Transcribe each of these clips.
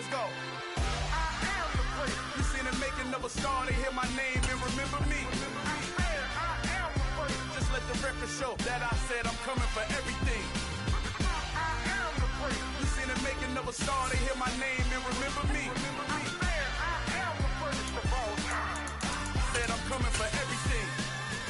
Let's go. You seen the making of a star, they hear my name and remember me. Just let the record show that I said I'm coming for everything. You seen the making of a star, they hear my name and remember me. Said I'm coming for everything.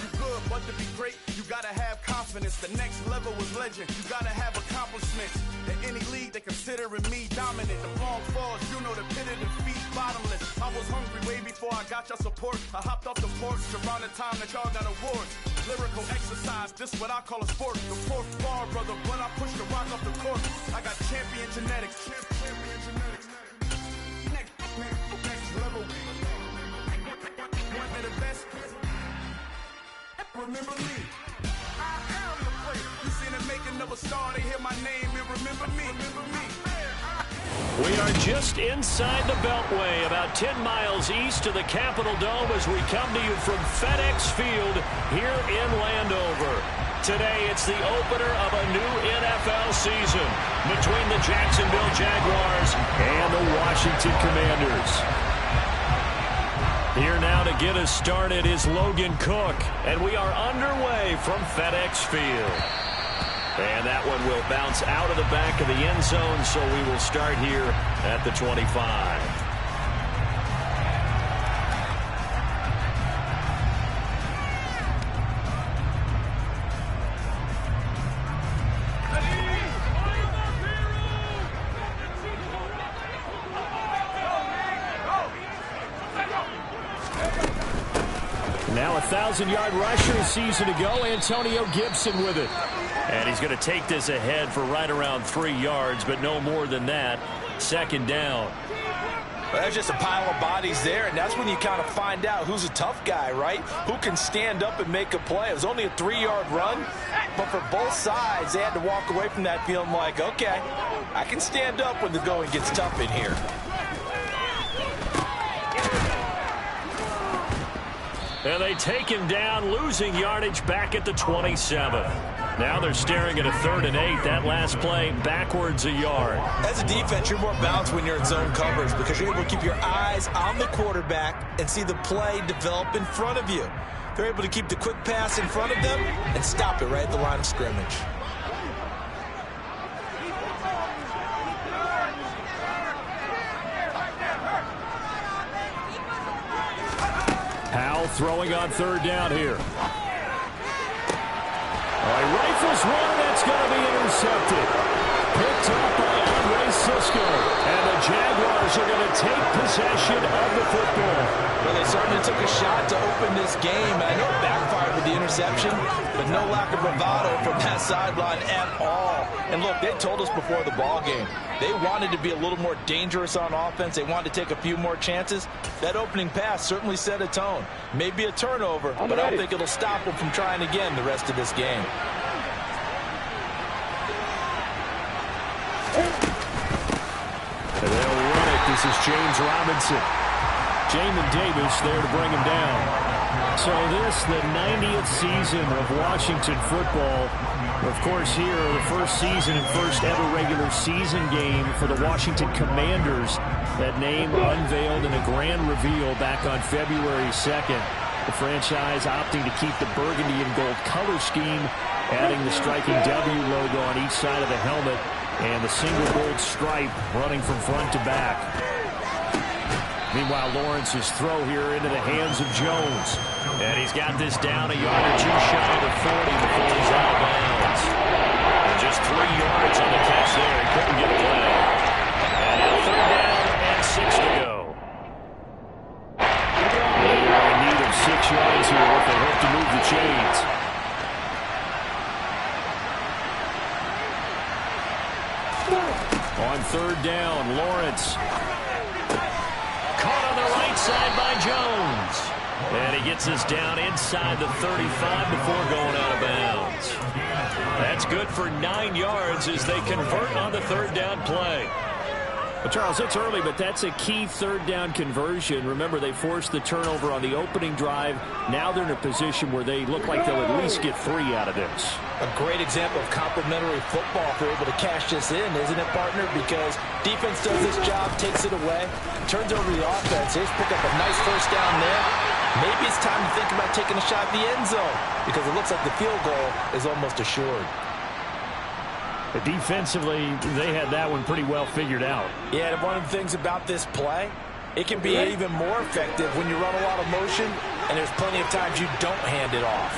You good, but to be great, you gotta have confidence. The next level was legend, you gotta have accomplishments. In any league, they considering me dominant. The long falls, you know the pit of defeat, bottomless. I was hungry way before I got your support. I hopped off the porch around the time that y'all got awards. Lyrical exercise, this what I call a sport. The fourth bar, brother, when I push the rock off the court. I got champion genetics. Next level. One of the best. Remember me. I am the place. You seen the making of a star, they hear my name and remember me. We are just inside the Beltway, about 10 miles east of the Capitol Dome as we come to you from FedEx Field here in Landover. Today, it's the opener of a new NFL season between the Jacksonville Jaguars and the Washington Commanders. Here now to get us started is Logan Cook, and we are underway from FedEx Field. And that one will bounce out of the back of the end zone, so we will start here at the 25. Now a 1,000-yard rusher season to go. Antonio Gibson with it. And he's going to take this ahead for right around 3 yards, but no more than that. Second down. Well, there's just a pile of bodies there, and that's when you kind of find out who's a tough guy, right? Who can stand up and make a play. It was only a 3-yard run, but for both sides, they had to walk away from that feeling like, okay, I can stand up when the going gets tough in here. And they take him down, losing yardage back at the 27. Now they're staring at a 3rd and 8. That last play backwards a yard. As a defense, you're more balanced when you're in zone coverage because you're able to keep your eyes on the quarterback and see the play develop in front of you. They're able to keep the quick pass in front of them and stop it right at the line of scrimmage. Howell throwing on 3rd down here. Rifles one, that's going to be intercepted. Picked up by Andre Cisco. And the Jaguars are going to take possession of the football. Well, they certainly took a shot to open this game. I know it backfired with the interception, but no lack of bravado from that sideline at all. And look, they told us before the ball game, they wanted to be a little more dangerous on offense. They wanted to take a few more chances. That opening pass certainly set a tone. Maybe a turnover, but I don't think it'll stop them from trying again the rest of this game. And they'll run it. This is James Robinson. Jamin Davis there to bring him down. So this, the 90th season of Washington football. Of course, here, the first season and first ever regular season game for the Washington Commanders. That name unveiled in a grand reveal back on February 2nd. The franchise opting to keep the burgundy and gold color scheme, adding the striking W logo on each side of the helmet, and the single gold stripe running from front to back. Meanwhile, Lawrence's throw here into the hands of Jones. And he's got this down a yard or two shy of the 40 before he's out of bounds. And just 3 yards on the catch there. He couldn't get away. And now 3rd down and 6 to go. They are in need of 6 yards here if they hope to move the chains. On 3rd down, Lawrence. Caught on the right side by Jones. And he gets us down inside the 35 before going out of bounds. That's good for 9 yards as they convert on the 3rd down play. Well, Charles, it's early, but that's a key third down conversion. Remember, they forced the turnover on the opening drive. Now they're in a position where they look like they'll at least get 3 out of this. A great example of complementary football if they're able to cash this in, isn't it, partner? Because defense does this job, takes it away, turns over the offense. They just pick up a nice first down there. Maybe it's time to think about taking a shot at the end zone because it looks like the field goal is almost assured. But defensively, they had that one pretty well figured out. Yeah, and one of the things about this play, it can be even more effective when you run a lot of motion and there's plenty of times you don't hand it off.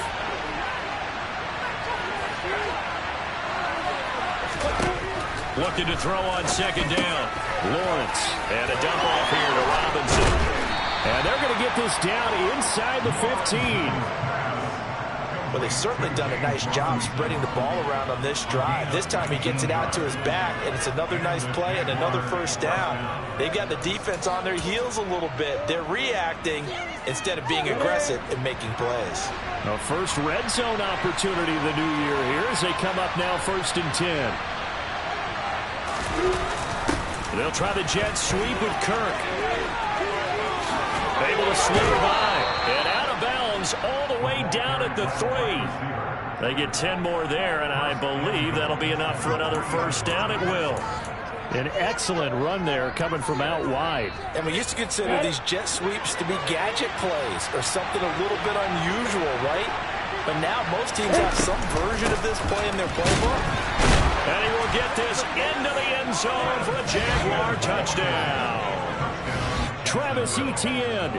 Looking to throw on second down. Lawrence, and a dump off here to Robinson. And they're going to get this down inside the 15. Well, they've certainly done a nice job spreading the ball around on this drive. This time he gets it out to his back, and it's another nice play and another first down. They've got the defense on their heels a little bit. They're reacting instead of being aggressive and making plays. A first red zone opportunity of the new year here as they come up now 1st and 10. They'll try the jet sweep with Kirk. Able to slither by and out of bounds all the way down at the 3. They get 10 more there, and I believe that'll be enough for another first down. It will. An excellent run there coming from out wide. And we used to consider these jet sweeps to be gadget plays or something a little bit unusual, right? But now most teams have some version of this play in their playbook. And he will get this into the end zone for a Jaguar touchdown. Travis Etienne,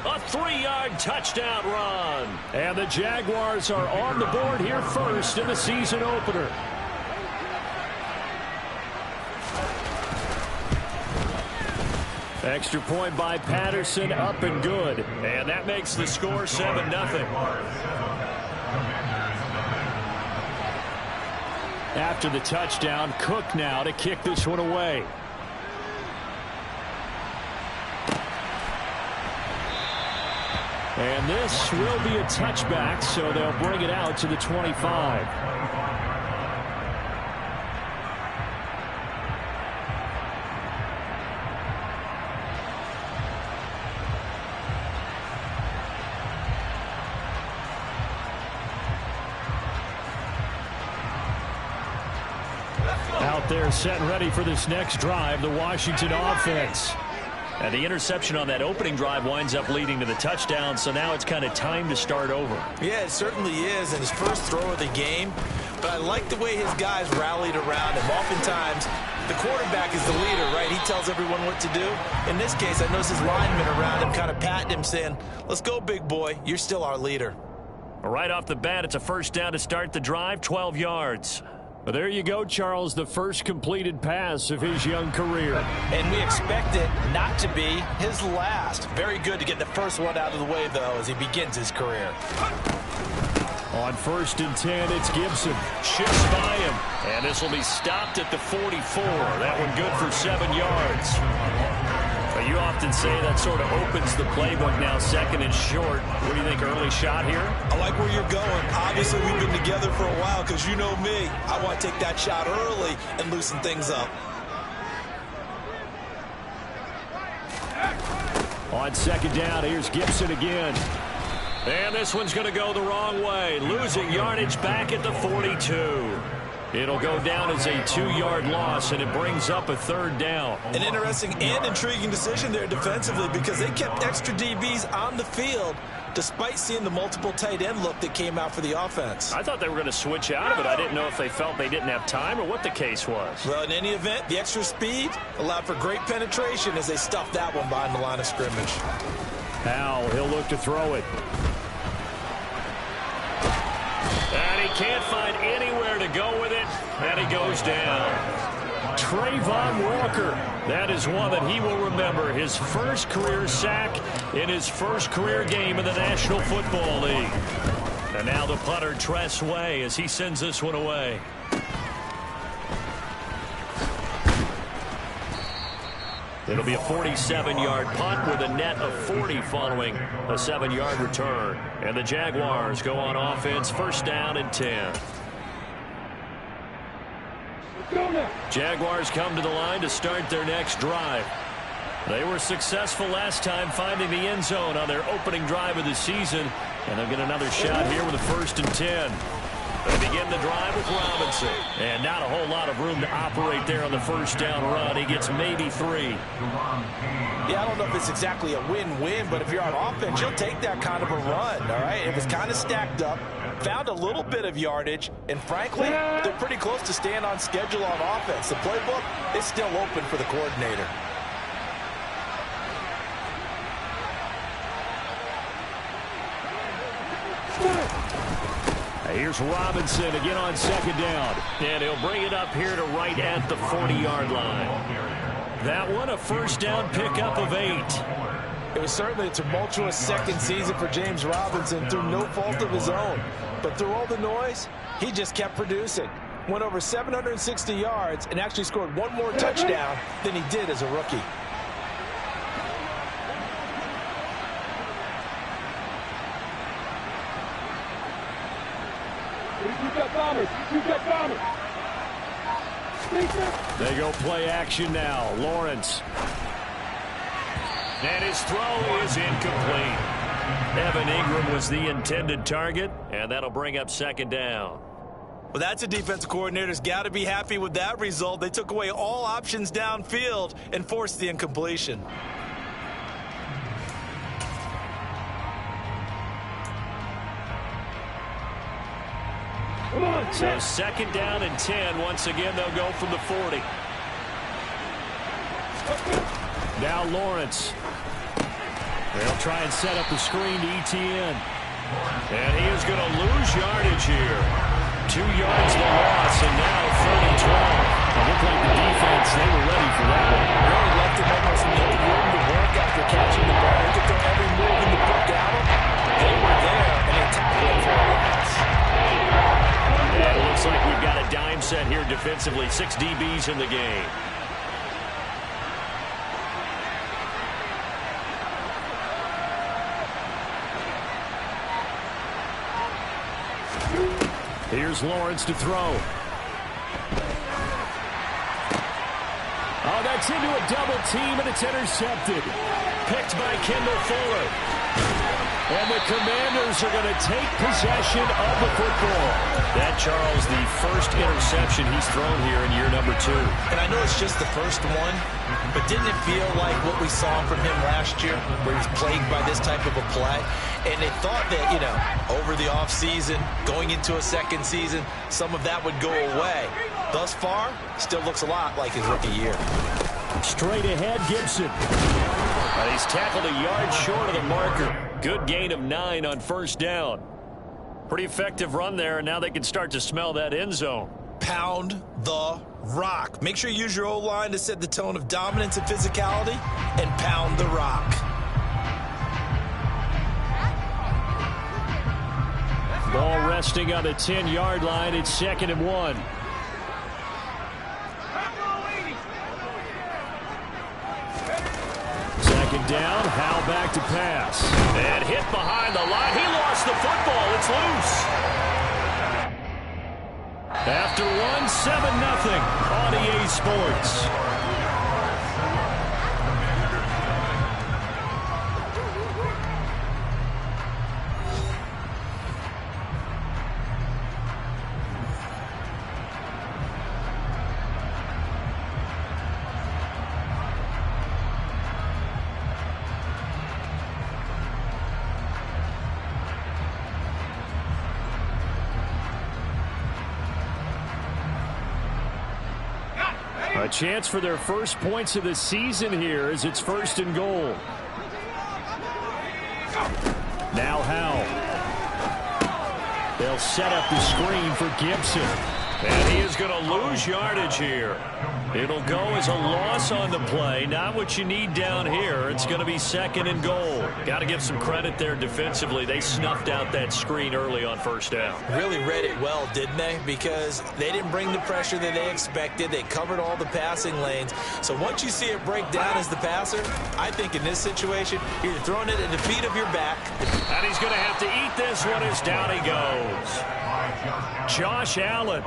a 3-yard touchdown run. And the Jaguars are on the board here first in the season opener. Extra point by Patterson, up and good. And that makes the score 7-0. After the touchdown, Cook now to kick this one away. And this will be a touchback, so they'll bring it out to the 25. Out there set and ready for this next drive, the Washington offense. And the interception on that opening drive winds up leading to the touchdown, so now it's kind of time to start over. Yeah, it certainly is, and his first throw of the game. But I like the way his guys rallied around him. Oftentimes, the quarterback is the leader, right? He tells everyone what to do. In this case, I noticed his linemen around him kind of patting him, saying, let's go, big boy. You're still our leader. Right off the bat, it's a first down to start the drive, 12 yards. Well, there you go, Charles, the first completed pass of his young career. And we expect it not to be his last. Very good to get the first one out of the way, though, as he begins his career. On 1st and 10, it's Gibson. Shifts by him. And this will be stopped at the 44. That one good for 7 yards. But you often say that sort of opens the playbook now, 2nd and short. What do you think, early shot here? I like where you're going. Obviously, we've been together for a while because you know me. I want to take that shot early and loosen things up. On 2nd down, here's Gibson again. And this one's going to go the wrong way. Losing yardage back at the 42. It'll go down as a 2-yard loss, and it brings up a 3rd down. An interesting and intriguing decision there defensively because they kept extra DBs on the field despite seeing the multiple tight end look that came out for the offense. I thought they were going to switch out of it. I didn't know if they felt they didn't have time or what the case was. Well, in any event, the extra speed allowed for great penetration as they stuffed that one behind the line of scrimmage. Howell, he'll look to throw it. And he can't find anywhere to go with it, and he goes down. Trayvon Walker, that is one that he will remember. His first career sack in his first career game in the National Football League. And now the punter, Tress Way, as he sends this one away. It'll be a 47-yard punt with a net of 40 following a 7-yard return. And the Jaguars go on offense, 1st down and 10. Jaguars come to the line to start their next drive. They were successful last time finding the end zone on their opening drive of the season, and they'll get another shot here with a 1st and 10. They begin the drive with Robinson, and not a whole lot of room to operate there on the 1st down run. He gets maybe 3. Yeah, I don't know if it's exactly a win-win, but if you're on offense, you'll take that kind of a run, all right? It was kind of stacked up, found a little bit of yardage, and frankly, they're pretty close to staying on schedule on offense. The playbook is still open for the coordinator. Here's Robinson again on 2nd down. And he'll bring it up here to right at the 40-yard line. That one a 1st down pickup of 8. It was certainly a tumultuous second season for James Robinson through no fault of his own. But through all the noise, he just kept producing. Went over 760 yards and actually scored one more touchdown than he did as a rookie. They go play action now. Lawrence. And his throw is incomplete. Evan Ingram was the intended target, and that'll bring up 2nd down. Well, that's a defensive coordinator's got to be happy with that result. They took away all options downfield and forced the incompletion. So 2nd down and 10. Once again, they'll go from the 40. Now Lawrence. They'll try and set up the screen to ETN. And he is going to lose yardage here. 2 yards the loss, and now 3rd and 12. It looked like the defense, they were ready for that one. Really left him almost no room to work after catching the ball. He could throw every move in the book at him. They were there, and they tackled him for a loss. And it looks like we've got a dime set here defensively. 6 DBs in the game. Here's Lawrence to throw. Oh, that's into a double team, and it's intercepted. Picked by Kendall Fuller. And the Commanders are going to take possession of the football. That, Charles, the first interception he's thrown here in year number 2. And I know it's just the first one, but didn't it feel like what we saw from him last year, where he was plagued by this type of a play? And they thought that, you know, over the offseason, going into a second season, some of that would go away. Thus far, still looks a lot like his rookie year. Straight ahead, Gibson. He's tackled a yard short of the marker. Good gain of 9 on 1st down. Pretty effective run there, and now they can start to smell that end zone. Pound the rock. Make sure you use your O-line to set the tone of dominance and physicality, and pound the rock. Ball resting on the 10-yard line. It's 2nd and 1. Second down, Howell back to pass. And hit behind the line. He lost the football. It's loose. After one, 7-0 on EA Sports. A chance for their first points of the season here as it's 1st and goal. Now Howell. They'll set up the screen for Gibson. And he is going to lose yardage here. It'll go as a loss on the play. Not what you need down here. It's going to be 2nd and goal. Got to give some credit there defensively. They snuffed out that screen early on 1st down. Really read it well, didn't they? Because they didn't bring the pressure that they expected. They covered all the passing lanes. So once you see it break down as the passer, I think in this situation, you're throwing it at the feet of your back. And he's going to have to eat this one as down he goes. Josh Allen.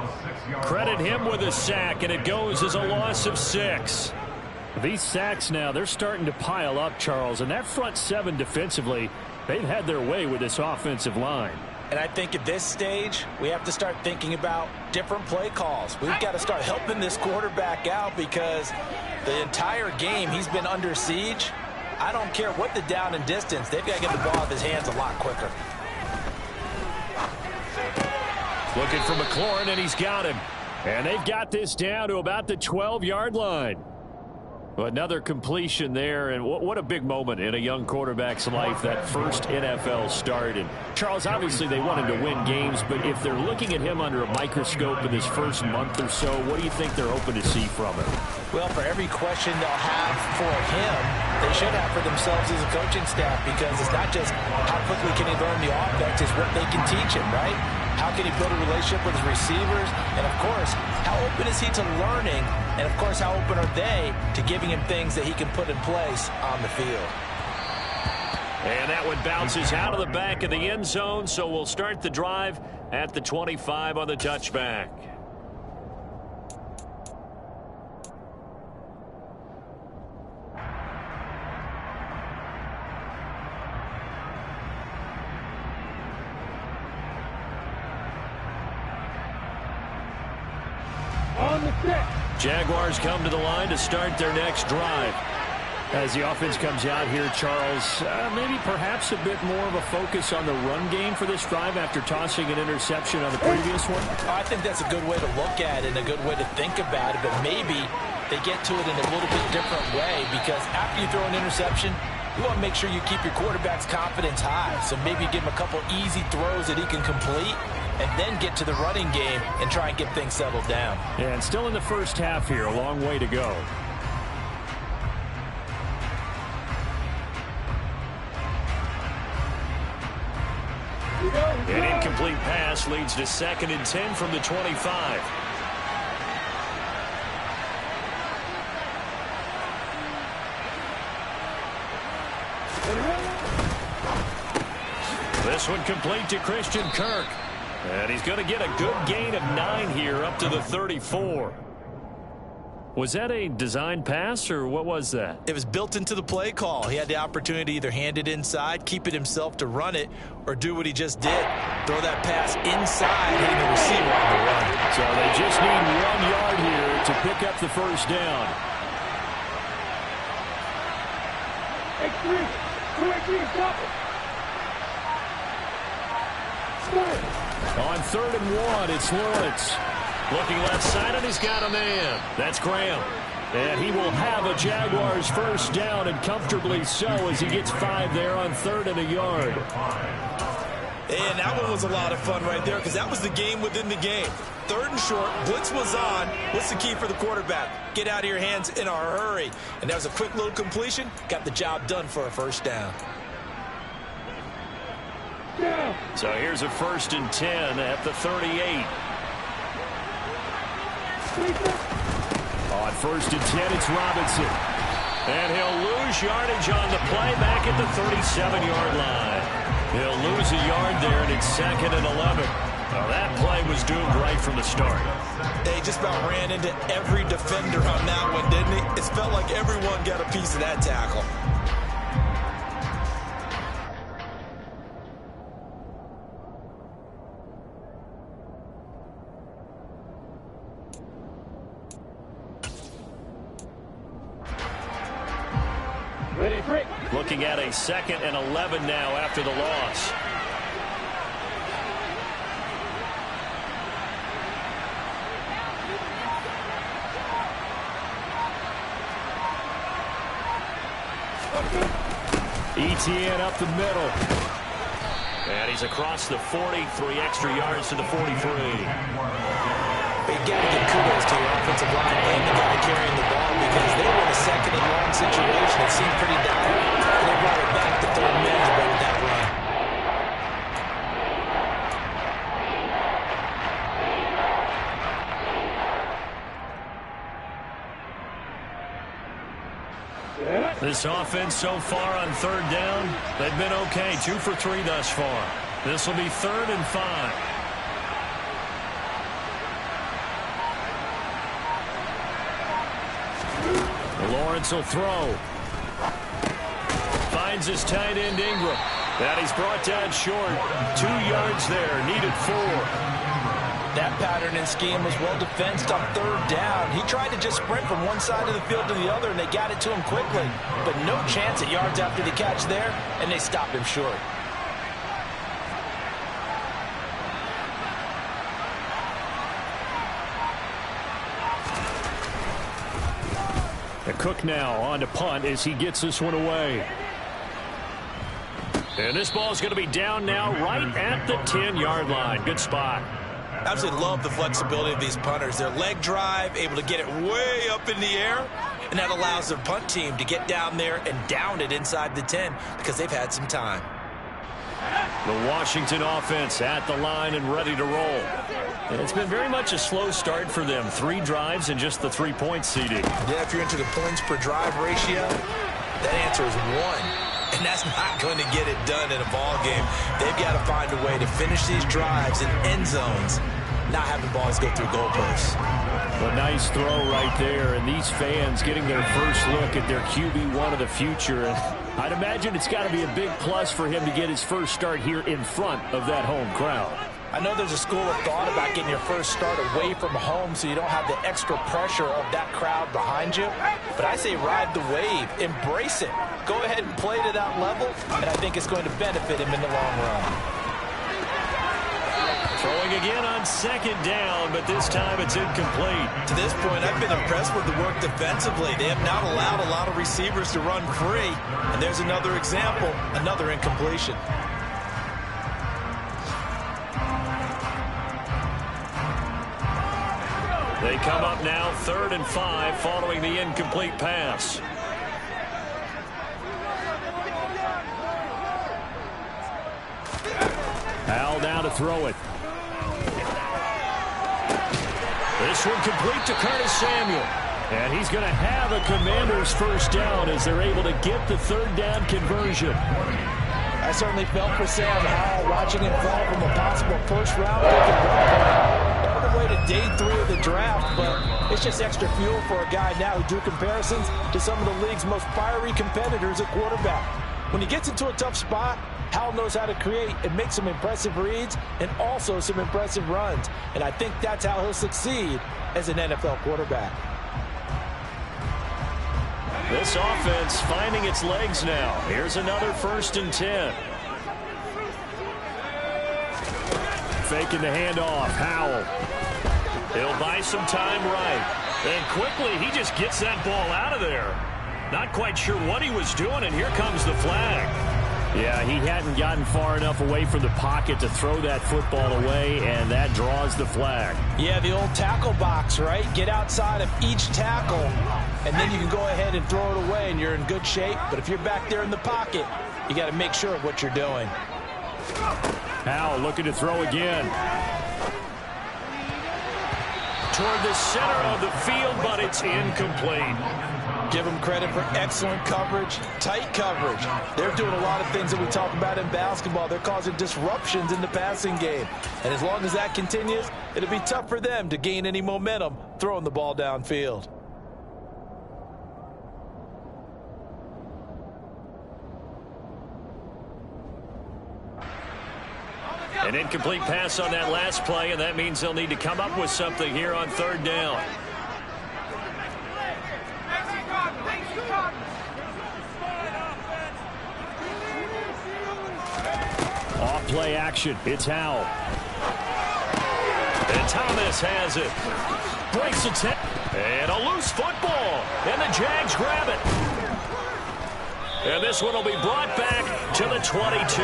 Credit him with a sack, and it goes as a loss of 6. These sacks now, they're starting to pile up, Charles, and that front 7 defensively, they've had their way with this offensive line. And I think at this stage, we have to start thinking about different play calls. We've got to start helping this quarterback out because the entire game he's been under siege. I don't care what the down and distance. They've got to get the ball out of his hands a lot quicker. Looking for McLaurin, and he's got him. And they've got this down to about the 12-yard line. Another completion there, and what a big moment in a young quarterback's life, that first NFL start. And Charles, obviously they want him to win games, but if they're looking at him under a microscope in his first month or so, what do you think they're hoping to see from him? Well, for every question they'll have for him, they should have for themselves as a coaching staff, because it's not just how quickly can he learn the offense, it's what they can teach him, right? How can he build a relationship with his receivers? And, of course, how open is he to learning? And, of course, how open are they to giving him things that he can put in place on the field? And that one bounces out of the back of the end zone, so we'll start the drive at the 25 on the touchback. Jaguars come to the line to start their next drive. As the offense comes out here, Charles, maybe perhaps a bit more of a focus on the run game for this drive after tossing an interception on the previous one? I think that's a good way to look at it and a good way to think about it, but maybe they get to it in a little bit different way, because after you throw an interception, you want to make sure you keep your quarterback's confidence high. So maybe give him a couple easy throws that he can complete, and then get to the running game and try and get things settled down. Yeah, and still in the first half here, a long way to go. An incomplete pass leads to 2nd and 10 from the 25. This one complete to Christian Kirk. And he's going to get a good gain of 9 here up to the 34. Was that a design pass, or what was that? It was built into the play call. He had the opportunity to either hand it inside, keep it himself to run it, or do what he just did. Throw that pass inside, hitting the receiver on the run. So they just need 1 yard here to pick up the first down. On 3rd and 1, it's Lawrence. Looking left side, and he's got a man. That's Graham. And he will have a Jaguars first down, and comfortably so, as he gets 5 there on 3rd and a yard. And that one was a lot of fun right there, because that was the game within the game. 3rd and short, blitz was on. What's the key for the quarterback? Get out of your hands in a hurry. And that was a quick little completion. Got the job done for a first down. So here's a 1st and 10 at the 38. On 1st and 10, it's Robinson. And he'll lose yardage on the play back at the 37-yard line. He'll lose a yard there, and it's 2nd and 11. Well, that play was doomed right from the start. They just about ran into every defender on that one, didn't he? It felt like everyone got a piece of that tackle. Looking at a 2nd and 11 now after the loss. Etienne up the middle. And he's across the 40, 3 extra yards to the 43. But you got to give kudos to your offensive line and the guy carrying the ball, because they were in a 2nd and long situation. It seemed pretty dire. And they brought it back to 3rd and manageable with that run. This offense so far on 3rd down, they've been okay. 2 for 3 thus far. This will be 3rd and 5. Lawrence will throw. Finds his tight end Ingram. And he's brought down short. 2 yards there. Needed 4. That pattern and scheme was well defensed on 3rd down. He tried to just sprint from one side of the field to the other, and they got it to him quickly. But no chance at yards after the catch there, and they stopped him short. The Cook now on to punt as he gets this one away. And this ball's going to be down now right at the 10-yard line. Good spot. Absolutely love the flexibility of these punters. Their leg drive, able to get it way up in the air, and that allows their punt team to get down there and down it inside the 10 because they've had some time. The Washington offense at the line and ready to roll. And it's been very much a slow start for them. 3 drives and just the 3-point seeding. Yeah, if you're into the points per drive ratio, that answer is 1. And that's not going to get it done in a ball game. They've got to find a way to finish these drives in end zones, not having balls go through goalposts. A nice throw right there, and these fans getting their first look at their QB1 of the future. And I'd imagine it's got to be a big plus for him to get his first start here in front of that home crowd. I know there's a school of thought about getting your first start away from home so you don't have the extra pressure of that crowd behind you. But I say ride the wave. Embrace it. Go ahead and play to that level, and I think it's going to benefit him in the long run. Throwing again on 2nd down, but this time it's incomplete. To this point, I've been impressed with the work defensively. They have not allowed a lot of receivers to run free. And there's another example, another incompletion. They come up now 3rd and 5 following the incomplete pass. Howell down to throw it. This one complete to Curtis Samuel. And he's going to have a Commanders first down as they're able to get the 3rd down conversion. I certainly felt for Sam Howell watching him fall from a possible first-round pick. All the way to day 3 of the draft, but it's just extra fuel for a guy now who drew comparisons to some of the league's most fiery competitors at quarterback. When he gets into a tough spot, Howell knows how to create and make some impressive reads and also some impressive runs. And I think that's how he'll succeed as an NFL quarterback. This offense finding its legs now. Here's another 1st and 10. Faking the handoff. Howell. He'll buy some time right. And quickly, he just gets that ball out of there. Not quite sure what he was doing, and here comes the flag. Yeah, he hadn't gotten far enough away from the pocket to throw that football away, and that draws the flag. Yeah, the old tackle box, right? Get outside of each tackle, and then you can go ahead and throw it away, and you're in good shape. But if you're back there in the pocket, you got to make sure of what you're doing. Howell looking to throw again. Toward the center of the field, but it's incomplete. Give them credit for excellent coverage, tight coverage. They're doing a lot of things that we talk about in basketball. They're causing disruptions in the passing game. And as long as that continues, it'll be tough for them to gain any momentum throwing the ball downfield. An incomplete pass on that last play, and that means they'll need to come up with something here on 3rd down. Off play action. It's Howell. And Thomas has it. Breaks its head. And a loose football. And the Jags grab it. And this one will be brought back to the 22.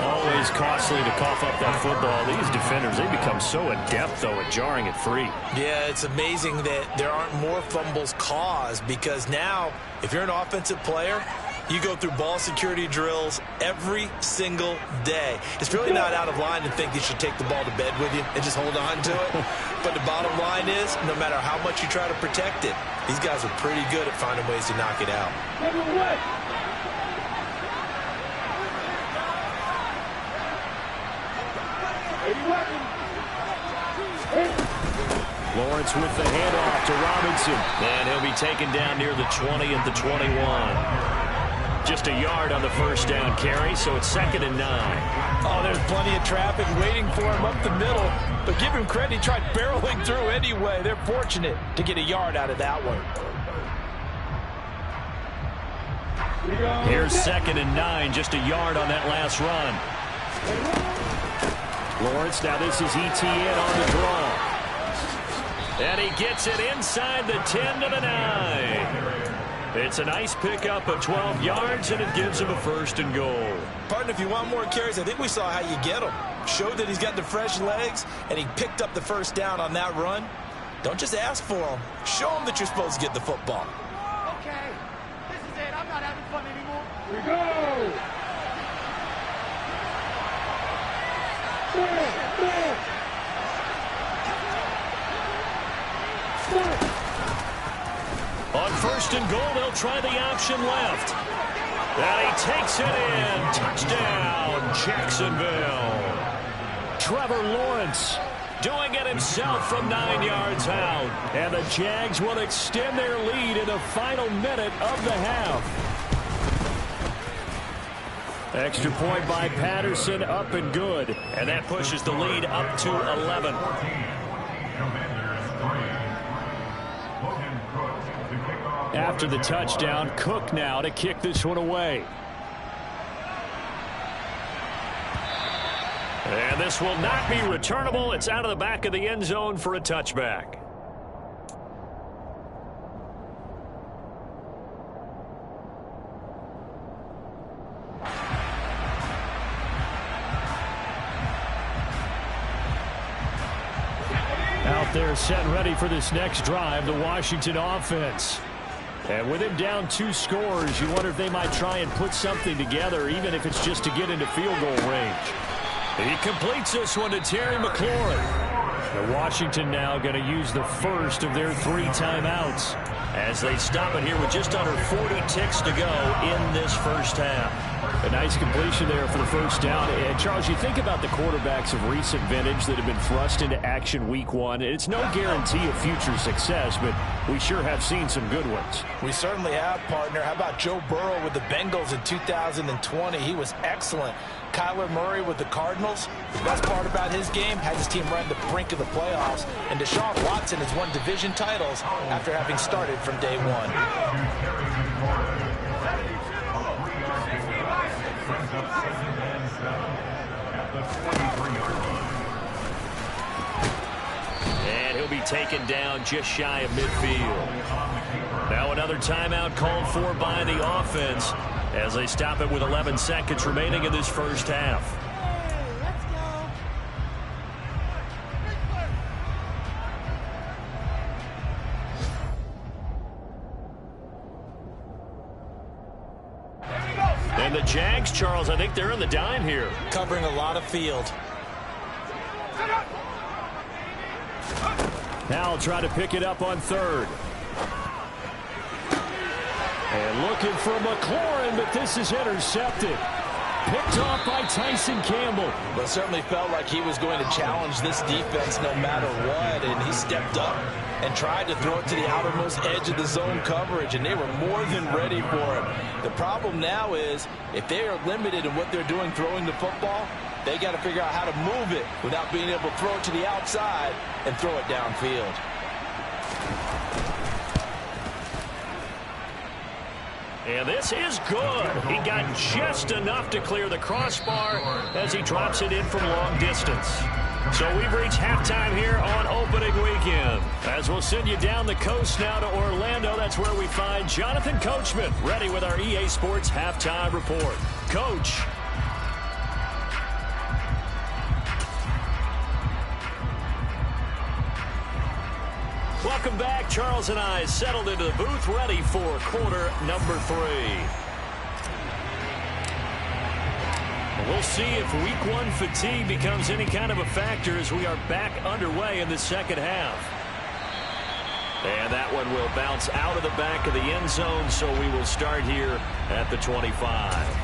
Always costly to cough up that football. These defenders, they become so adept, though, at jarring it free. Yeah, it's amazing that there aren't more fumbles caused because now, if you're an offensive player, you go through ball security drills every single day. It's really not out of line to think you should take the ball to bed with you and just hold on to it. But the bottom line is, no matter how much you try to protect it, these guys are pretty good at finding ways to knock it out. Lawrence with the handoff to Robinson. And he'll be taken down near the 20 at the 21. Just a yard on the first down carry, so it's 2nd and 9. Oh, there's plenty of traffic waiting for him up the middle. But give him credit, he tried barreling through anyway. They're fortunate to get a yard out of that one. Here's 2nd and 9, just a yard on that last run. Lawrence, now this is ETN on the draw. And he gets it inside the 10 to the 9. It's a nice pickup of 12 yards, and it gives him a 1st and goal. Partner, if you want more carries, I think we saw how you get him. Showed that he's got the fresh legs, and he picked up the first down on that run. Don't just ask for him. Show him that you're supposed to get the football. Okay, this is it. I'm not having fun anymore. We go! On 1st and goal, they'll try the option left. And he takes it in. Touchdown, Jacksonville. Trevor Lawrence doing it himself from 9 yards out. And the Jags will extend their lead in the final minute of the half. Extra point by Patterson, up and good. And that pushes the lead up to 11. After the touchdown, Cook now to kick this one away. And this will not be returnable. It's out of the back of the end zone for a touchback. Out there set and ready for this next drive, the Washington offense. And with him down 2 scores, you wonder if they might try and put something together, even if it's just to get into field goal range. He completes this one to Terry McLaurin. The Washington now going to use the first of their 3 timeouts as they stop it here with just under 40 ticks to go in this first half. A nice completion there for the first down. And Charles, you think about the quarterbacks of recent vintage that have been thrust into action week 1. It's no guarantee of future success, but we sure have seen some good ones. We certainly have, partner. How about Joe Burrow with the Bengals in 2020? He was excellent. Kyler Murray with the Cardinals. The best part about his game, had his team right on the brink of the playoffs. And Deshaun Watson has won division titles after having started from day 1. And he'll be taken down just shy of midfield. Now another timeout called for by the offense as they stop it with 11 seconds remaining in this first half. And the Jags, Charles, I think they're in the dime here. Covering a lot of field. Now will try to pick it up on 3rd. And looking for McLaurin, but this is intercepted. Picked off by Tyson Campbell. Well, it certainly felt like he was going to challenge this defense no matter what, and he stepped up and tried to throw it to the outermost edge of the zone coverage, and they were more than ready for him. The problem now is, if they are limited in what they're doing throwing the football, they got to figure out how to move it without being able to throw it to the outside and throw it downfield. And this is good. He got just enough to clear the crossbar as he drops it in from long distance. So we've reached halftime here on opening weekend. As we'll send you down the coast now to Orlando, that's where we find Jonathan Coachman, ready with our EA Sports Halftime Report. Coach. Welcome back. Charles and I settled into the booth, ready for quarter number 3. We'll see if week 1 fatigue becomes any kind of a factor as we are back underway in the second half. And that one will bounce out of the back of the end zone, so we will start here at the 25.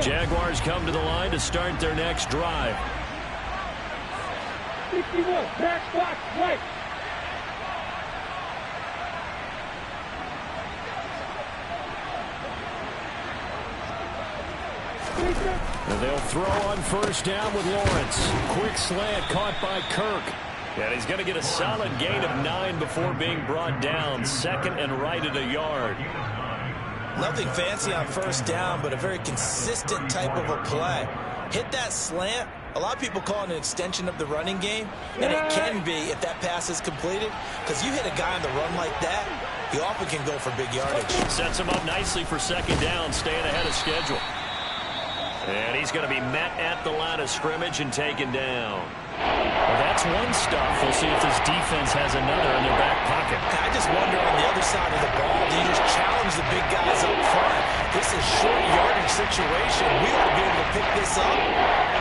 Jaguars come to the line to start their next drive. 61, back, box, right. And they'll throw on first down with Lawrence. Quick slant caught by Kirk. And he's going to get a solid gain of 9 before being brought down. Second and right at a yard. Nothing fancy on first down, but a very consistent type of a play. Hit that slant. A lot of people call it an extension of the running game, and it can be if that pass is completed, because you hit a guy on the run like that, he often can go for big yardage. Sets him up nicely for second down, staying ahead of schedule. And he's going to be met at the line of scrimmage and taken down. Well, that's one stuff. We'll see if this defense has another in their back pocket. I just wonder on the other side of the ball, do you just challenge the big guys up front? This is short yardage situation. We ought to be able to pick this up.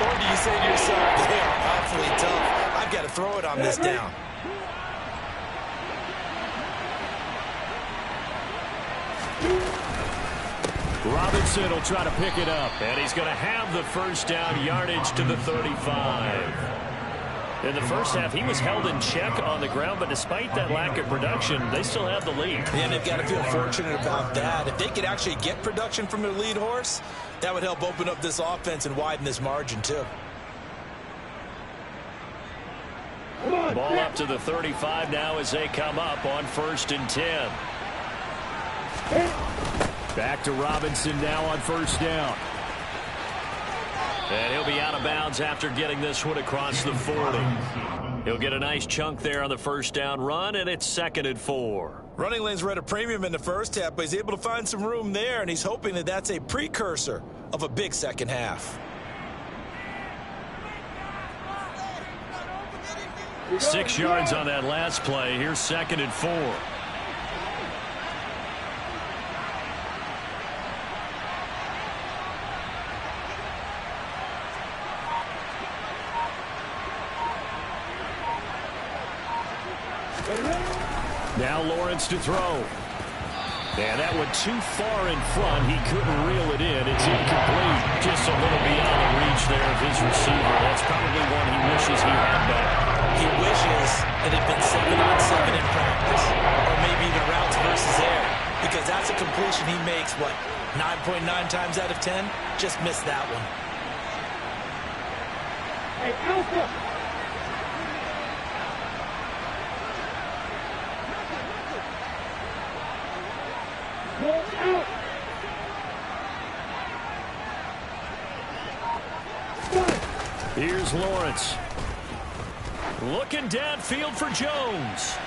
Or do you say to yourself, they are awfully tough. I've got to throw it on this down. Robinson will try to pick it up, and he's going to have the first down, yardage to the 35. In the first half, he was held in check on the ground, but despite that lack of production, they still have the lead. And they've got to feel fortunate about that. If they could actually get production from their lead horse, that would help open up this offense and widen this margin too. Ball up to the 35 now as they come up on 1st and 10. Back to Robinson now on first down. And he'll be out of bounds after getting this one across the 40. He'll get a nice chunk there on the first down run, and it's 2nd and 4. Running lanes were at a premium in the first half, but he's able to find some room there, and he's hoping that that's a precursor of a big second half. 6 yards on that last play. Here's 2nd and 4. Now Lawrence to throw. And that went too far in front. He couldn't reel it in. It's incomplete. Just a little beyond the reach there of his receiver. That's probably one he wishes he had back. He wishes it had been 7-on-7 in practice. Or maybe even routes versus air. Because that's a completion he makes, what, 9.9 times out of 10? Just missed that one. Hey, Alpha! Out. Here's Lawrence. Looking downfield for Jones.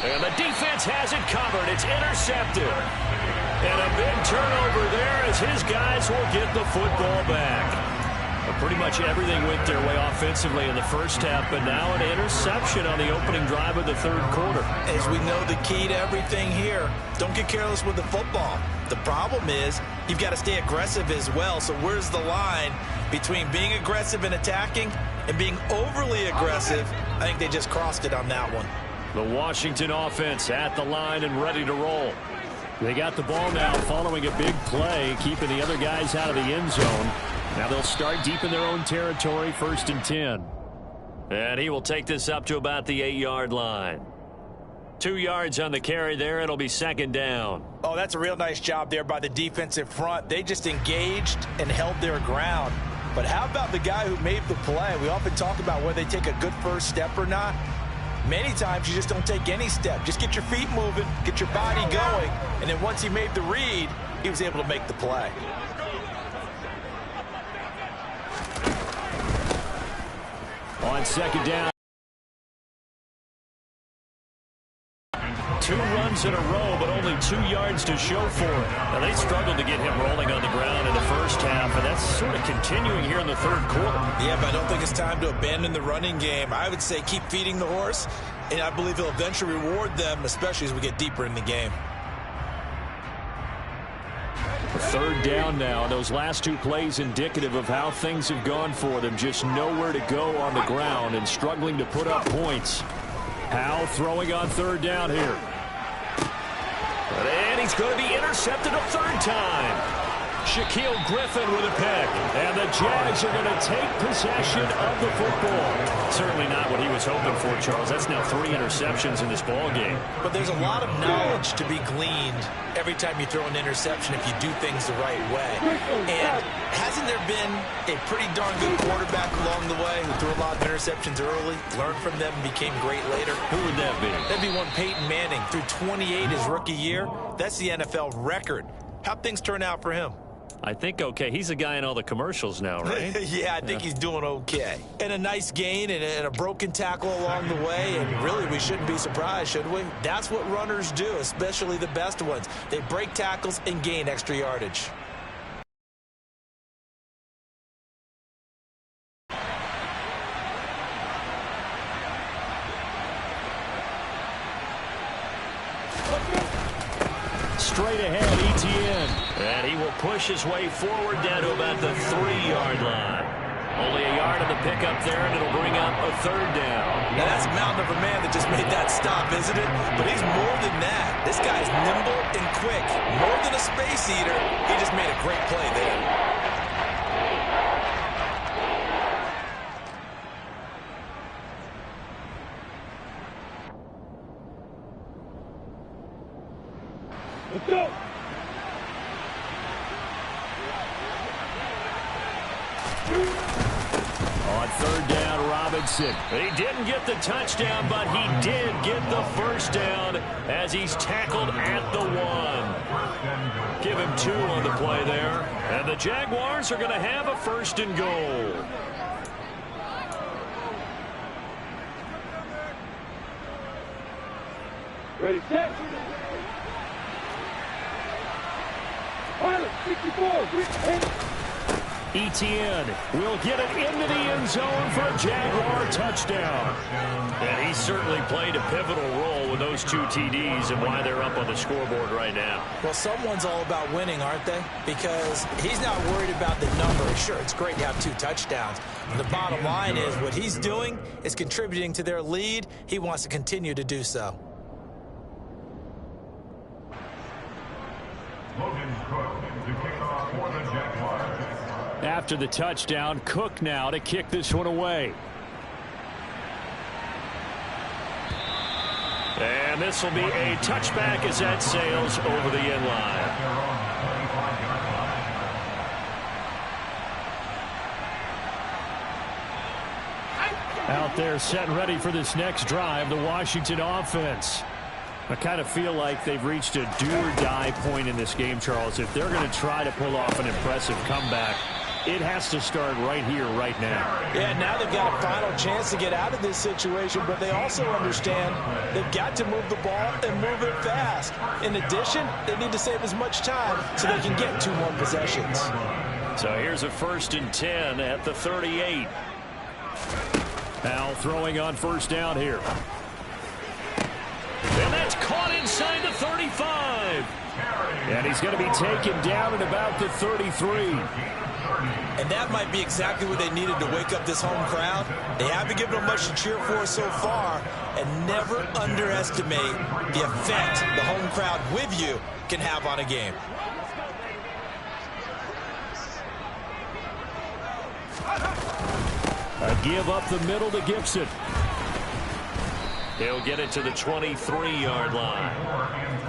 And the defense has it covered. It's intercepted. And a big turnover there as his guys will get the football back. Pretty much everything went their way offensively in the first half, but now an interception on the opening drive of the 3rd quarter. As we know, the key to everything here, don't get careless with the football. The problem is you've got to stay aggressive as well. So where's the line between being aggressive and attacking and being overly aggressive? I think they just crossed it on that one. The Washington offense at the line and ready to roll. They got the ball now following a big play, keeping the other guys out of the end zone. Now they'll start deep in their own territory, 1st and 10. And he will take this up to about the 8-yard line. 2 yards on the carry there. It'll be 2nd down. Oh, that's a real nice job there by the defensive front. They just engaged and held their ground. But how about the guy who made the play? We often talk about whether they take a good first step or not. Many times you just don't take any step. Just get your feet moving, get your body going, and then once he made the read, he was able to make the play. On 2nd down. 2 runs in a row, but only 2 yards to show for it. Now, they struggled to get him rolling on the ground in the first half, and that's sort of continuing here in the 3rd quarter. Yeah, but I don't think it's time to abandon the running game. I would say keep feeding the horse, and I believe he'll eventually reward them, especially as we get deeper in the game. 3rd down now. Those last 2 plays indicative of how things have gone for them. Just nowhere to go on the ground and struggling to put up points. Howell throwing on 3rd down here. And he's going to be intercepted a 3rd time. Shaquille Griffin with a pick. And the Jags are going to take possession of the football. Certainly not what he was hoping for, Charles. That's now 3 interceptions in this ball game. But there's a lot of knowledge to be gleaned every time you throw an interception if you do things the right way. And hasn't there been a pretty darn good quarterback along the way who threw a lot of interceptions early, learned from them, and became great later? Who would that be? That'd be one Peyton Manning. Threw 28 his rookie year. That's the NFL record. How'd things turn out for him? I think okay. He's a guy in all the commercials now, right? Yeah, I think he's doing okay. And a nice gain and a broken tackle along the way, and really we shouldn't be surprised, should we? That's what runners do, especially the best ones. They break tackles and gain extra yardage. Straight ahead, Etienne. And he will push his way forward down to about the 3-yard line. Only a yard of the pickup there, and it'll bring up a 3rd down. Now that's a mountain of a man that just made that stop, isn't it? But he's more than that. This guy's nimble and quick. More than a space eater. He just made a great play there. Let's go. On 3rd down, Robinson. He didn't get the touchdown, but he did get the 1st down as he's tackled at the 1. Give him 2 on the play there. And the Jaguars are going to have a 1st and goal. Ready, set. Pilot, 64, Etienne will get it into the end zone for a Jaguar touchdown. And he certainly played a pivotal role with those 2 TDs and why they're up on the scoreboard right now. Well, someone's all about winning, aren't they? Because he's not worried about the number. Sure, it's great to have 2 touchdowns. The bottom line is what he's doing is contributing to their lead. He wants to continue to do so. After the touchdown, Cook now to kick this one away. And this will be a touchback as that sails over the end line. Out there set and ready for this next drive, the Washington offense. I kind of feel like they've reached a do-or-die point in this game, Charles. If they're going to try to pull off an impressive comeback, it has to start right here, right now. Yeah, now they've got a final chance to get out of this situation, but they also understand they've got to move the ball and move it fast. In addition, they need to save as much time so they can get 2 more possessions. So here's a 1st and 10 at the 38. Now throwing on 1st down here. And that's caught inside the 35. And he's going to be taken down at about the 33. And that might be exactly what they needed to wake up this home crowd. They haven't given them much to cheer for so far. And never underestimate the effect the home crowd with you can have on a game. A give up the middle to Gibson. He'll get it to the 23-yard line.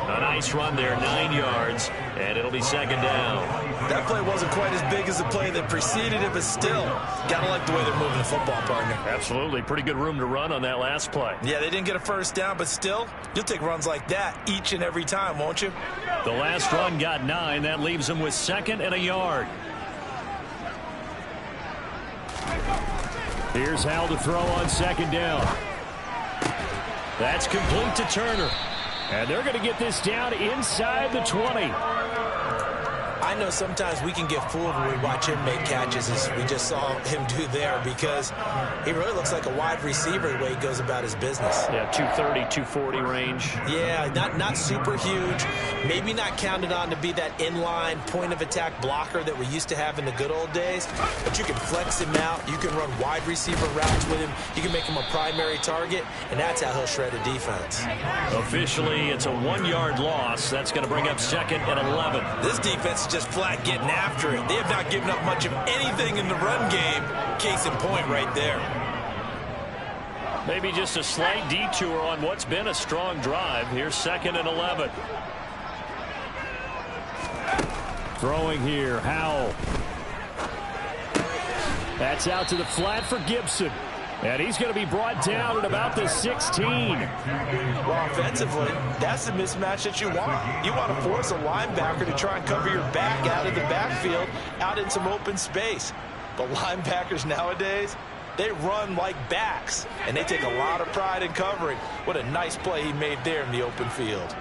A nice run there, 9 yards, and it'll be 2nd down. That play wasn't quite as big as the play that preceded it, but still, gotta like the way they're moving the football, partner. Absolutely. Pretty good room to run on that last play. Yeah, they didn't get a 1st down, but still, you'll take runs like that each and every time, won't you? The last run got 9. That leaves them with 2nd and a yard. Here's Hal to throw on 2nd down. That's complete to Turner. And they're going to get this down inside the 20. I know sometimes we can get fooled when we watch him make catches, as we just saw him do there, because he really looks like a wide receiver the way he goes about his business. Yeah, 230, 240 range. Yeah, not super huge. Maybe not counted on to be that inline point-of-attack blocker that we used to have in the good old days, but you can flex him out. You can run wide receiver routes with him. You can make him a primary target, and that's how he'll shred a defense. Officially, it's a 1-yard loss. That's going to bring up 2nd and 11. This defense is just just flat getting after it. They have not given up much of anything in the run game. Case in point right there. Maybe just a slight detour on what's been a strong drive. Here's 2nd and 11. Throwing here, Howell. That's out to the flat for Gibson. And he's going to be brought down at about the 16. Well, offensively, that's the mismatch that you want. You want to force a linebacker to try and cover your back out of the backfield, out in some open space. But linebackers nowadays, they run like backs, and they take a lot of pride in covering. What a nice play he made there in the open field.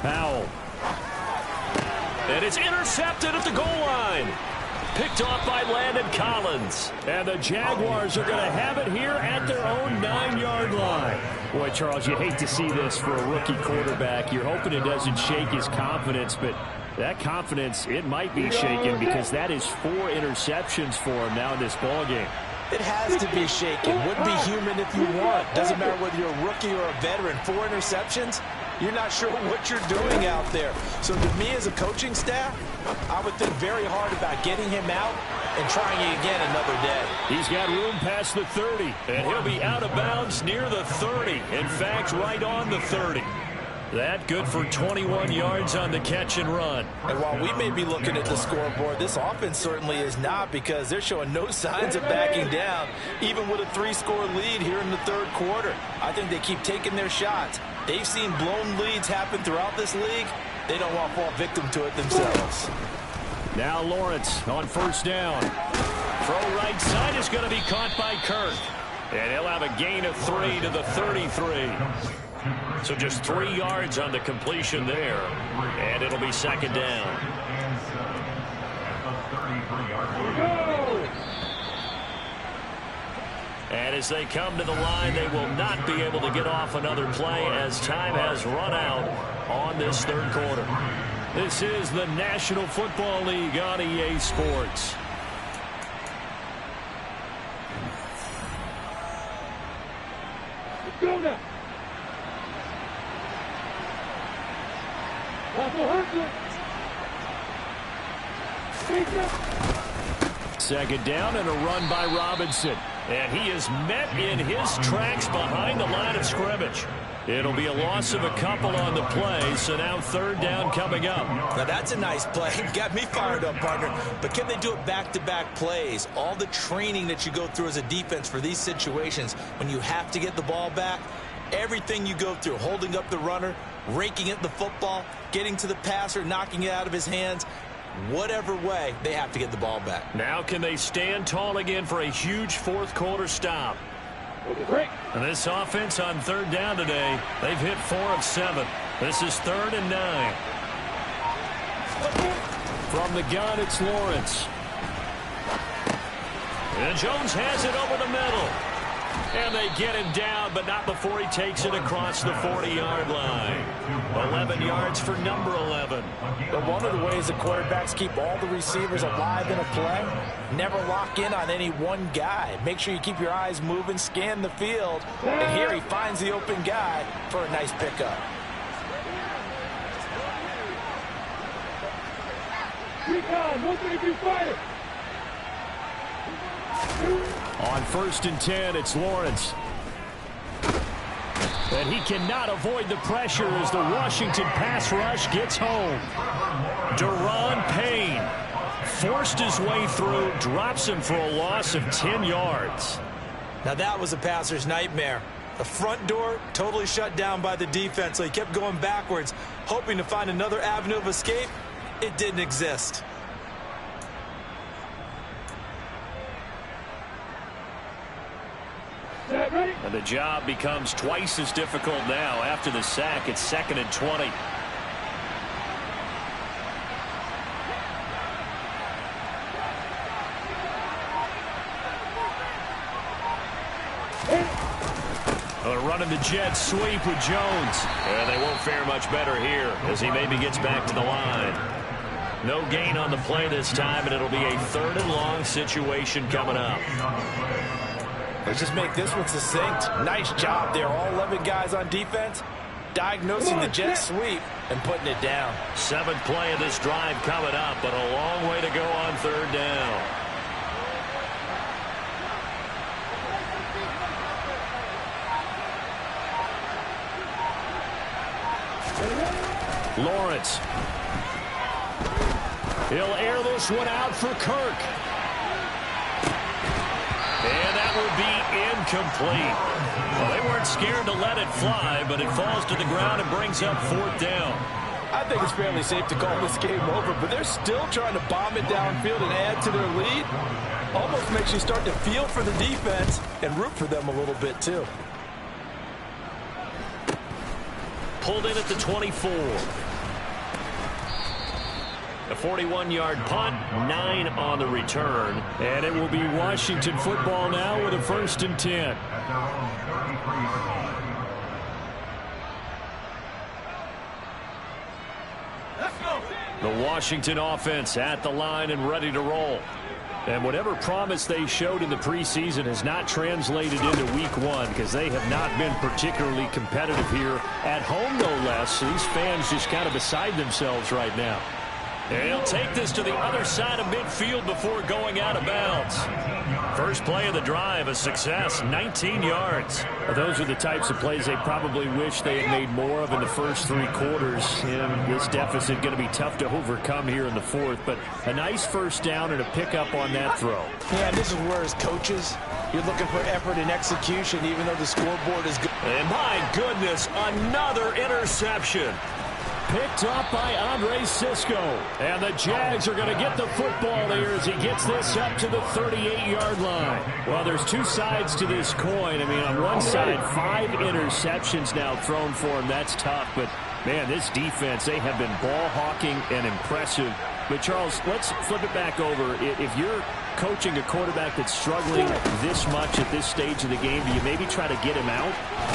Howell. And it's intercepted at the goal line. Picked off by Landon Collins. And the Jaguars are going to have it here at their own 9-yard line. Boy, Charles, you hate to see this for a rookie quarterback. You're hoping it doesn't shake his confidence, but that confidence, it might be shaken because that is 4 interceptions for him now in this ballgame. It has to be shaken. Wouldn't be human if you want. Doesn't matter whether you're a rookie or a veteran. 4 interceptions, you're not sure what you're doing out there. So to me as a coaching staff, I would think very hard about getting him out and trying it again another day. He's got room past the 30, and he'll be out of bounds near the 30. In fact, right on the 30. That good for 21 yards on the catch and run. And while we may be looking at the scoreboard, this offense certainly is not, because they're showing no signs of backing down, even with a 3-score lead here in the 3rd quarter. I think they keep taking their shots. They've seen blown leads happen throughout this league. They don't want to fall victim to it themselves. Now Lawrence on 1st down. Throw right side is going to be caught by Kirk. And he'll have a gain of 3 to the 33. So just 3 yards on the completion there. And it'll be 2nd down. And as they come to the line, they will not be able to get off another play as time has run out on this 3rd quarter. This is the National Football League on EA Sports. Let's go now. 2nd down and a run by Robinson. And he is met in his tracks behind the line of scrimmage. It'll be a loss of a couple on the play, so now 3rd down coming up. Now that's a nice play. Got me fired up, partner. But can they do it back-to-back plays? All the training that you go through as a defense for these situations, when you have to get the ball back, everything you go through, holding up the runner, raking at the football, getting to the passer, knocking it out of his hands, whatever way, they have to get the ball back. Now can they stand tall again for a huge 4th quarter stop? And this offense on 3rd down today, they've hit 4 of 7. This is 3rd and 9. From the gun, it's Lawrence. And Jones has it over the middle. And they get him down, but not before he takes it across the 40-yard line. 11 yards for number 11. But one of the ways the quarterbacks keep all the receivers alive in a play, never lock in on any one guy. Make sure you keep your eyes moving, scan the field. And here he finds the open guy for a nice pickup. On 1st and 10, it's Lawrence. And he cannot avoid the pressure as the Washington pass rush gets home. Daron Payne forced his way through, drops him for a loss of 10 yards. Now that was a passer's nightmare. The front door totally shut down by the defense, so he kept going backwards, hoping to find another avenue of escape. It didn't exist. And the job becomes twice as difficult now after the sack. It's 2nd and 20. They're running the jet sweep with Jones. And they won't fare much better here as he maybe gets back to the line. No gain on the play this time, and it'll be a 3rd and long situation coming up. Let's just make this one succinct. Nice job there. All 11 guys on defense diagnosing the jet sweep and putting it down. 7th play of this drive coming up, but a long way to go on 3rd down. Lawrence. He'll air this one out for Kirk. And that will be incomplete. Well, they weren't scared to let it fly, but it falls to the ground and brings up 4th down. I think it's fairly safe to call this game over, but they're still trying to bomb it downfield and add to their lead. Almost makes you start to feel for the defense and root for them a little bit, too. Pulled in at the 24. A 41-yard punt, 9 on the return. And it will be Washington football now with a 1st and 10. The Washington offense at the line and ready to roll. And whatever promise they showed in the preseason has not translated into week 1 because they have not been particularly competitive here at home, no less. These fans just kind of beside themselves right now. And he'll take this to the other side of midfield before going out of bounds. First play of the drive, a success, 19 yards. Well, those are the types of plays they probably wish they had made more of in the first 3 quarters. And this deficit going to be tough to overcome here in the 4th. But a nice first down and a pickup on that throw. Yeah, and this is where as coaches, you're looking for effort and execution, even though the scoreboard is good. And my goodness, another interception. Picked up by Andre Cisco. And the Jags are going to get the football here as he gets this up to the 38-yard line. Well, there's 2 sides to this coin. I mean, on one side, 5 interceptions now thrown for him. That's tough. But, man, this defense, they have been ball hawking and impressive. But, Charles, let's flip it back over. If you're coaching a quarterback that's struggling this much at this stage of the game, do you maybe try to get him out?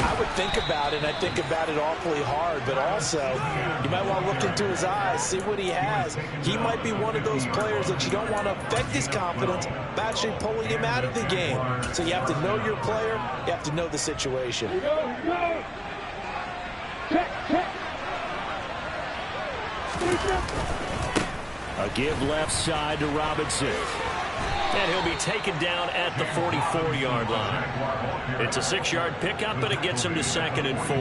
I would think about it, and I think about it awfully hard, but also you might want to look into his eyes, see what he has. He might be one of those players that you don't want to affect his confidence by actually pulling him out of the game. So you have to know your player, you have to know the situation. Here we go, here we go. Check, check. A give left side to Robinson. And he'll be taken down at the 44-yard line. It's a 6-yard pickup, but it gets him to 2nd and 4.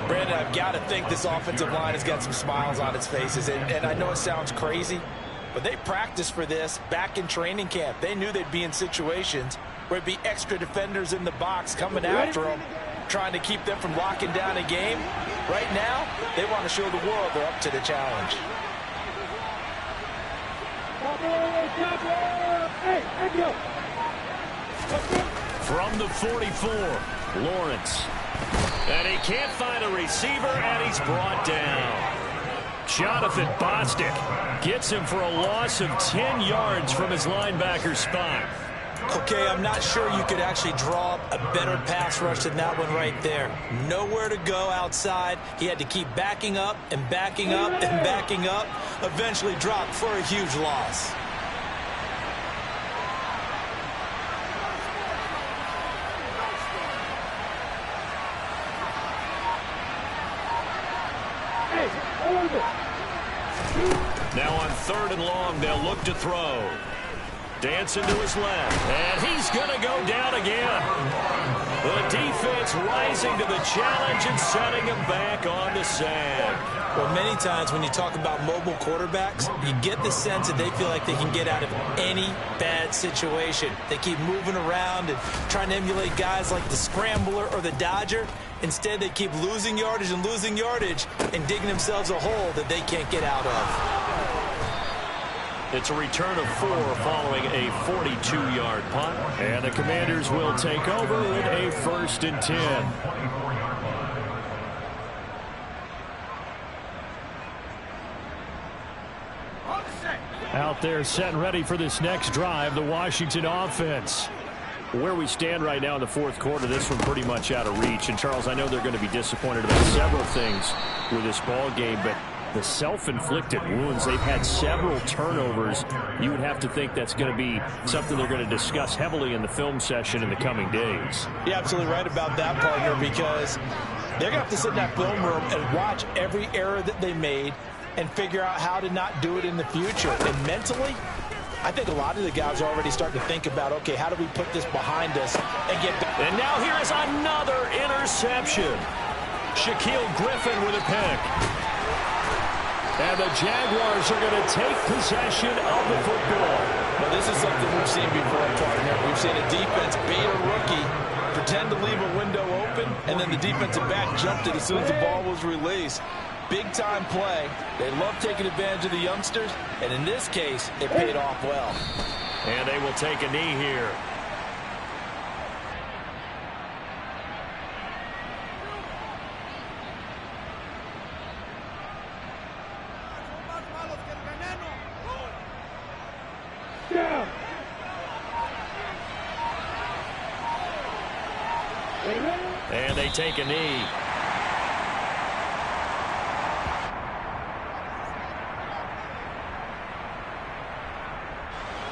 Brandon, I've got to think this offensive line has got some smiles on its faces. And I know it sounds crazy, but they practiced for this back in training camp. They knew they'd be in situations where it'd be extra defenders in the box coming after them, trying to keep them from locking down a game. Right now, they want to show the world they're up to the challenge. From the 44, Lawrence. And he can't find a receiver, and he's brought down. Jonathan Bostic gets him for a loss of 10 yards from his linebacker spot. Okay, I'm not sure you could actually draw up a better pass rush than that one right there. Nowhere to go outside. He had to keep backing up and backing up and backing up. Eventually dropped for a huge loss. Now on 3rd and long, they'll look to throw. Dancing to his left, and he's going to go down again. The defense rising to the challenge and setting him back on the sand. Well, many times when you talk about mobile quarterbacks, you get the sense that they feel like they can get out of any bad situation. They keep moving around and trying to emulate guys like the Scrambler or the Dodger. Instead, they keep losing yardage and digging themselves a hole that they can't get out of. It's a return of 4 following a 42-yard punt. And the Commanders will take over with a 1st and 10. Out there set and ready for this next drive, the Washington offense. Where we stand right now in the 4th quarter, this one pretty much out of reach. And, Charles, I know they're going to be disappointed about several things with this ball game, but the self-inflicted wounds, they've had several turnovers. You would have to think that's going to be something they're going to discuss heavily in the film session in the coming days. You're absolutely right about that, partner, because They're going to have to sit in that film room and watch every error that they made and figure out how to not do it in the future. And mentally, I think a lot of the guys are already starting to think about, okay, how do we put this behind us and get back? And now here is another interception. Shaquill Griffin with a pick. And the Jaguars are going to take possession of the football. Well, this is something we've seen before, partner. We've seen a defense bait a rookie, pretend to leave a window open, and then the defensive back jumped it as soon as the ball was released. Big-time play. They love taking advantage of the youngsters, and in this case, it paid off well. And they will take a knee here. Down. And they take a knee.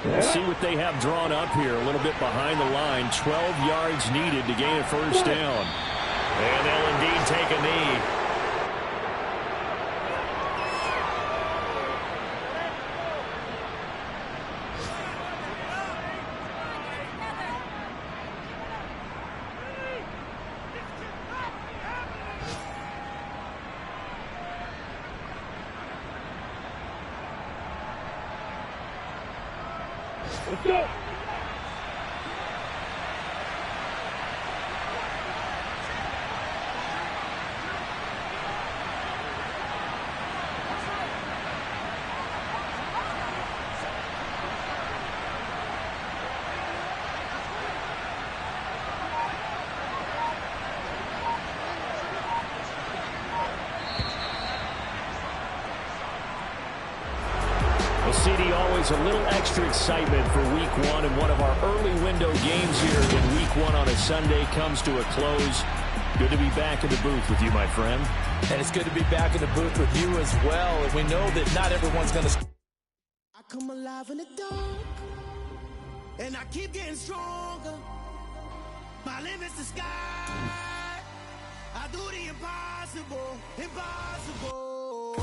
We'll see what they have drawn up here. A little bit behind the line. 12 yards needed to gain a first down. And they'll indeed take a knee. Let's go. CD, always a little extra excitement for week one, and one of our early window games here in week one on a Sunday comes to a close. Good to be back in the booth with you, my friend. And it's good to be back in the booth with you as well. And we know that not everyone's going to... I come alive in the dark, and I keep getting stronger. My limit's the sky. I do the impossible, impossible.